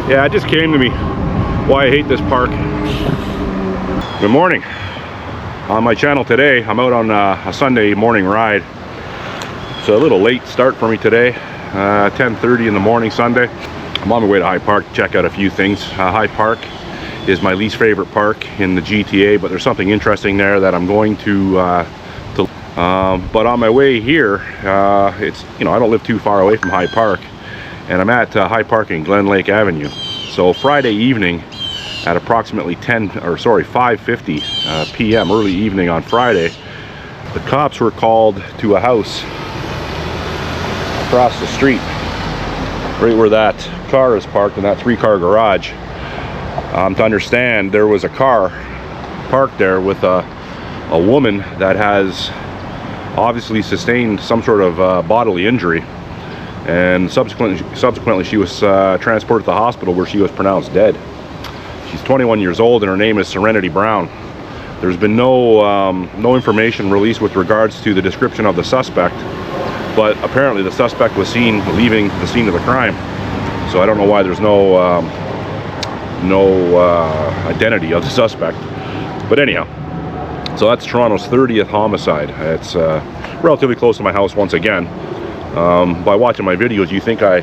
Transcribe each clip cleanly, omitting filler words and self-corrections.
Yeah, it just came to me why I hate this park. Good morning. On my channel today, I'm out on a Sunday morning ride. It's a little late start for me today, 10:30 in the morning Sunday. I'm on my way to High Park to check out a few things. High Park is my least favorite park in the GTA, but there's something interesting there that I'm going to but on my way here, it's, you know, I don't live too far away from High Park, and I'm at High Park in Glen Lake Avenue. So Friday evening at approximately 5:50 p.m. early evening on Friday, the cops were called to a house across the street, right where that car is parked in that 3-car garage. To understand, there was a car parked there with a woman that has obviously sustained some sort of bodily injury, and subsequently she was transported to the hospital where she was pronounced dead. She's 21 years old and her name is Serenity Brown. There's been no information released with regards to the description of the suspect, but apparently the suspect was seen leaving the scene of the crime. So I don't know why there's no identity of the suspect. But anyhow, so that's Toronto's 30th homicide. It's relatively close to my house once again. By watching my videos, you think I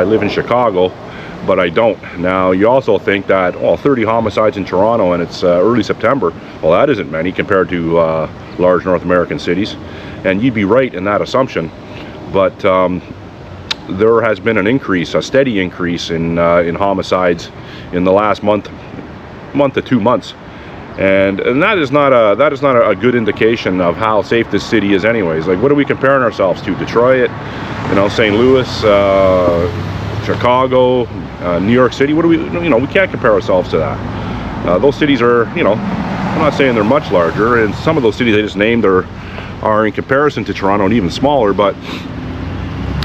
live in Chicago, but I don't. Now, you also think that, well, 30 homicides in Toronto and it's early September. Well, that isn't many compared to large North American cities. And you'd be right in that assumption. But there has been an increase, a steady increase in homicides in the last month to 2 months. And that is not a good indication of how safe this city is anyways. Like, what are we comparing ourselves to? Detroit, you know, St. Louis, Chicago, New York City? What do we, you know, we can't compare ourselves to that. Those cities are, you know, I'm not saying they're much larger, and some of those cities I just named are in comparison to Toronto and even smaller, but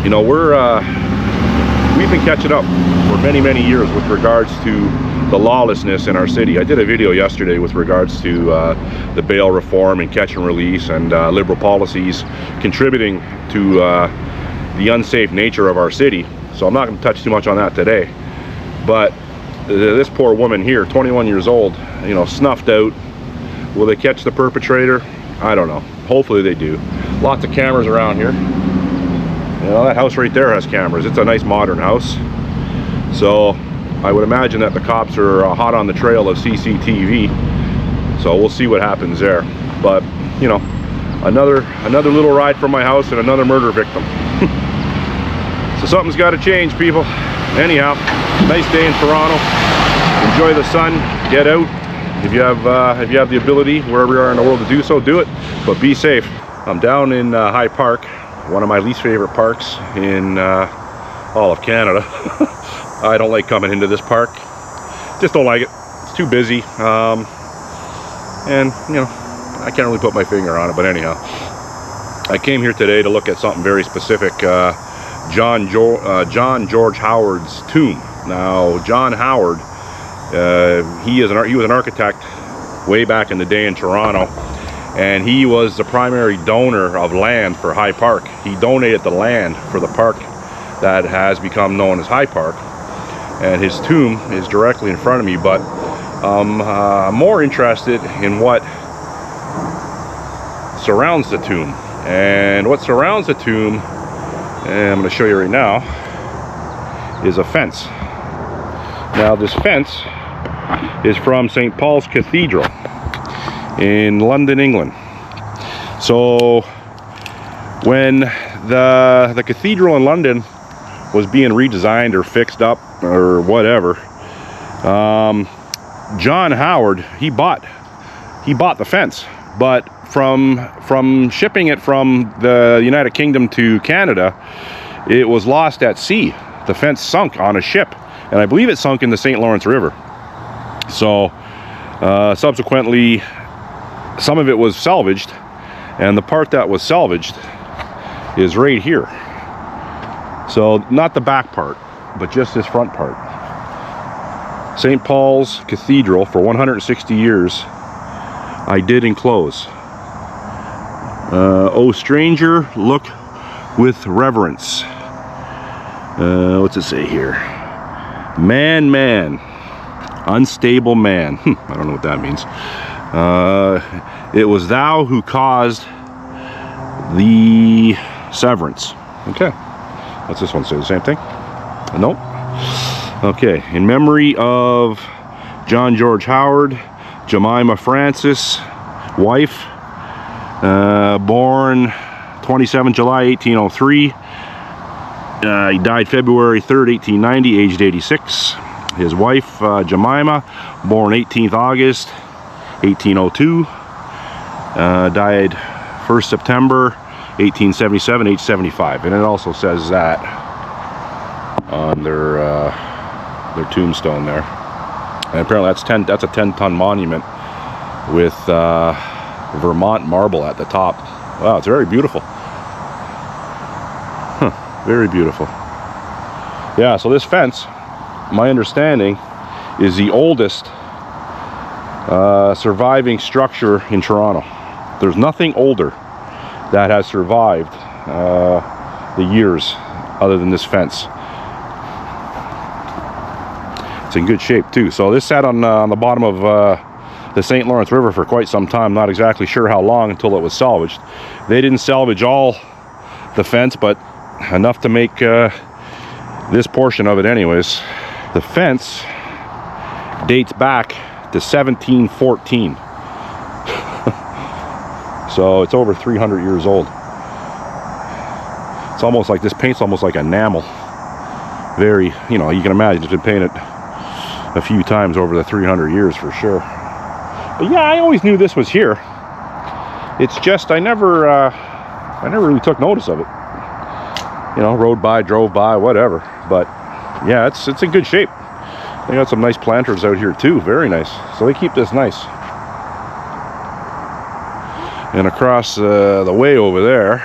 you know, we've been catching up for many years with regards to the lawlessness in our city. I did a video yesterday with regards to the bail reform and catch and release and liberal policies contributing to the unsafe nature of our city. So I'm not going to touch too much on that today. But this poor woman here, 21 years old, you know, snuffed out. Will they catch the perpetrator? I don't know. Hopefully they do. Lots of cameras around here. You know, that house right there has cameras. It's a nice modern house. So I would imagine that the cops are hot on the trail of CCTV. So we'll see what happens there. But, you know, another little ride from my house and another murder victim. So something's got to change, people. Anyhow, nice day in Toronto. Enjoy the sun. Get out. If you have the ability, wherever you are in the world, to do so, do it. But be safe. I'm down in High Park, one of my least favorite parks in all of Canada. I don't like coming into this park. Just don't like it. It's too busy. And, you know, I can't really put my finger on it, but anyhow. I came here today to look at something very specific. John George Howard's tomb. Now, John Howard, he was an architect way back in the day in Toronto, and he was the primary donor of land for High Park. He donated the land for the park that has become known as High Park, and his tomb is directly in front of me. But I'm more interested in what surrounds the tomb, and what surrounds the tomb, and I'm going to show you right now, is a fence. Now, this fence is from St. Paul's Cathedral in London, England. So when the cathedral in London was being redesigned or fixed up or whatever, John Howard, he bought the fence, but from shipping it from the United Kingdom to Canada, it was lost at sea. The fence sunk on a ship, and I believe it sunk in the St. Lawrence River. So subsequently, some of it was salvaged, and the part that was salvaged is right here. So not the back part, but just this front part. St. Paul's Cathedral, for 160 years, I did enclose. O stranger, look with reverence. What's it say here? Man. Unstable man. I don't know what that means. It was thou who caused the severance. Okay. What's this one say? The same thing? Nope. Okay. In memory of John George Howard, Jemima Francis, wife, born 27 July 1803. He died February 3rd, 1890, aged 86. His wife, Jemima, born 18th August 1802. Died 1st September 1877, age 75. And it also says that on their tombstone there. And apparently that's a 10-ton monument with Vermont marble at the top. Wow, it's very beautiful. Very beautiful. Yeah, so this fence, my understanding, is the oldest surviving structure in Toronto. There's nothing older that has survived the years other than this fence. It's in good shape too. So this sat on the bottom of the St. Lawrence River for quite some time. Not exactly sure how long until it was salvaged. They didn't salvage all the fence, but enough to make this portion of it anyways. The fence dates back to 1714. So it's over 300 years old. It's almost like this paint's almost like enamel. Very, you know, you can imagine it's been painted a few times over the 300 years for sure. But yeah, I always knew this was here. It's just I never really took notice of it. You know, rode by, drove by, whatever. But yeah, it's in good shape. They got some nice planters out here too. Very nice. So they keep this nice. And across the way over there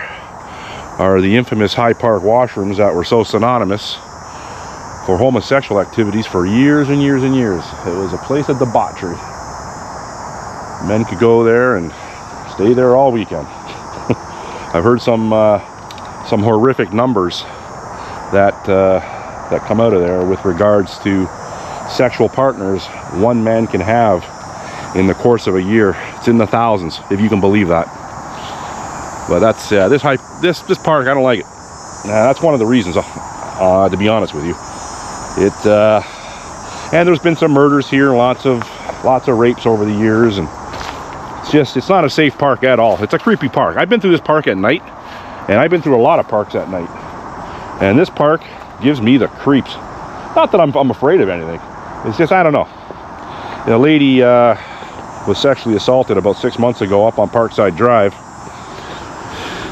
are the infamous High Park washrooms that were so synonymous for homosexual activities for years and years and years. It was a place of debauchery. Men could go there and stay there all weekend. I've heard some horrific numbers that come out of there with regards to sexual partners one man can have in the course of a year. It's in the thousands, if you can believe that. But that's this park, I don't like it. That's one of the reasons, to be honest with you. And there's been some murders here, lots of rapes over the years, and it's not a safe park at all. It's a creepy park. I've been through this park at night, and I've been through a lot of parks at night, and this park gives me the creeps. Not that I'm afraid of anything. It's just, I don't know. A lady was sexually assaulted about 6 months ago up on Parkside Drive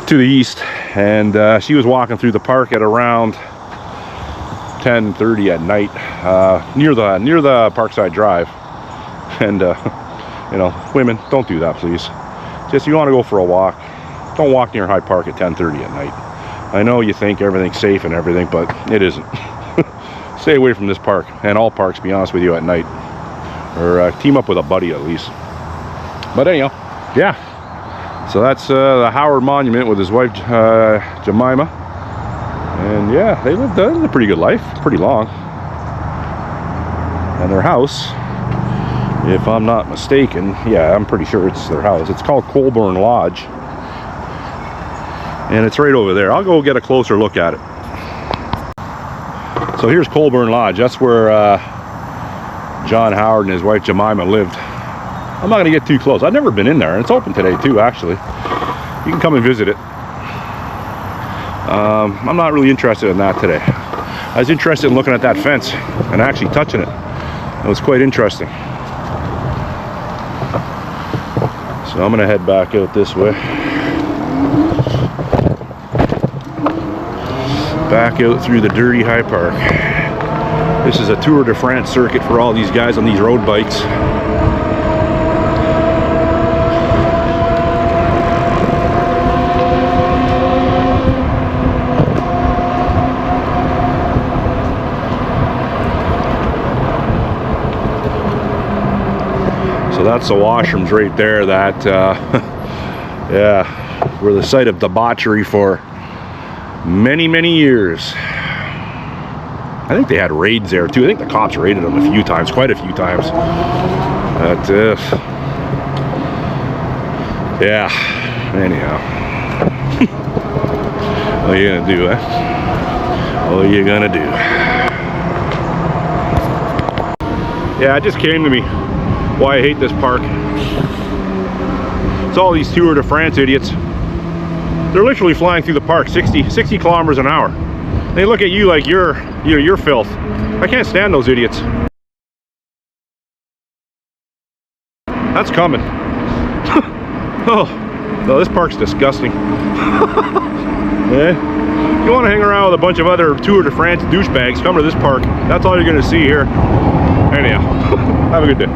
to the east, and she was walking through the park at around 10:30 at night, near the Parkside Drive. And you know, women, don't do that, please. Just, you want to go for a walk, don't walk near Hyde Park at 10:30 at night. I know you think everything's safe and everything, but it isn't. Stay away from this park, and all parks, to be honest with you, at night. Or team up with a buddy at least. But anyhow, yeah. So that's the Howard Monument with his wife Jemima. And yeah, they lived a pretty good life, pretty long. And their house, if I'm not mistaken, yeah, I'm pretty sure it's their house. It's called Colburn Lodge. And it's right over there. I'll go get a closer look at it. So here's Colburn Lodge. That's where John Howard and his wife Jemima lived. I'm not going to get too close. I've never been in there, and it's open today too, actually. You can come and visit it. I'm not really interested in that today. I was interested in looking at that fence and actually touching it. It was quite interesting. So I'm going to head back out this way. Back out through the dirty High Park. This is a Tour de France circuit for all these guys on these road bikes. So that's the washrooms right there that yeah, were the site of debauchery for many years. I think they had raids there too. I think the cops raided them a few times, quite a few times. But yeah, anyhow. What are you gonna do, eh? What are you gonna do? Yeah, it just came to me why I hate this park. It's all these Tour de France idiots. They're literally flying through the park 60 kilometers an hour. They look at you like you're filth. I can't stand those idiots. That's coming. Oh, no, this park's disgusting. Yeah. If you want to hang around with a bunch of other Tour de France douchebags, come to this park. That's all you're going to see here. Anyhow, have a good day.